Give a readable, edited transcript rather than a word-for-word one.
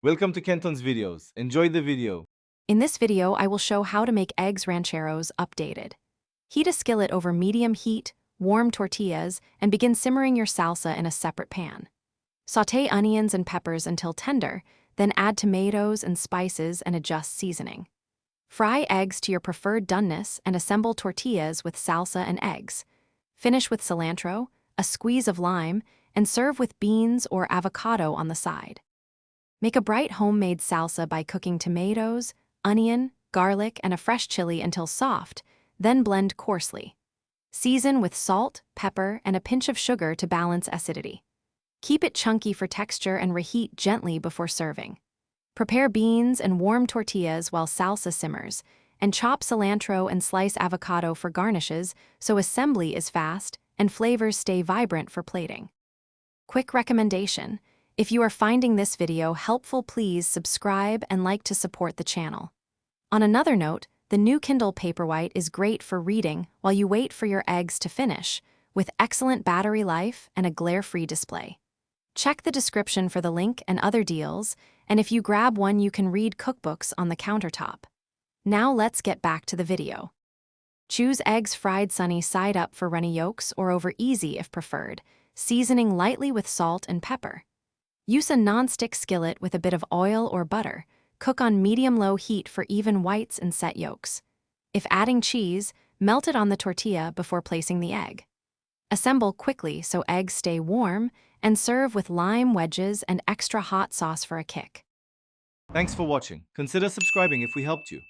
Welcome to Kenton's videos. Enjoy the video. In this video, I will show how to make eggs rancheros updated. Heat a skillet over medium heat, warm tortillas, and begin simmering your salsa in a separate pan. Sauté onions and peppers until tender, then add tomatoes and spices and adjust seasoning. Fry eggs to your preferred doneness and assemble tortillas with salsa and eggs. Finish with cilantro, a squeeze of lime, and serve with beans or avocado on the side. Make a bright homemade salsa by cooking tomatoes, onion, garlic, and a fresh chili until soft, then blend coarsely. Season with salt, pepper, and a pinch of sugar to balance acidity. Keep it chunky for texture and reheat gently before serving. Prepare beans and warm tortillas while salsa simmers, and chop cilantro and slice avocado for garnishes so assembly is fast and flavors stay vibrant for plating. Quick recommendation: if you are finding this video helpful, please subscribe and like to support the channel. On another note, the new Kindle Paperwhite is great for reading while you wait for your eggs to finish, with excellent battery life and a glare-free display. Check the description for the link and other deals, and if you grab one, you can read cookbooks on the countertop. Now let's get back to the video. Choose eggs fried sunny side up for runny yolks or over easy if preferred, seasoning lightly with salt and pepper. Use a non-stick skillet with a bit of oil or butter. Cook on medium-low heat for even whites and set yolks. If adding cheese, melt it on the tortilla before placing the egg. Assemble quickly so eggs stay warm, and serve with lime wedges and extra hot sauce for a kick. Thanks for watching. Consider subscribing if we helped you.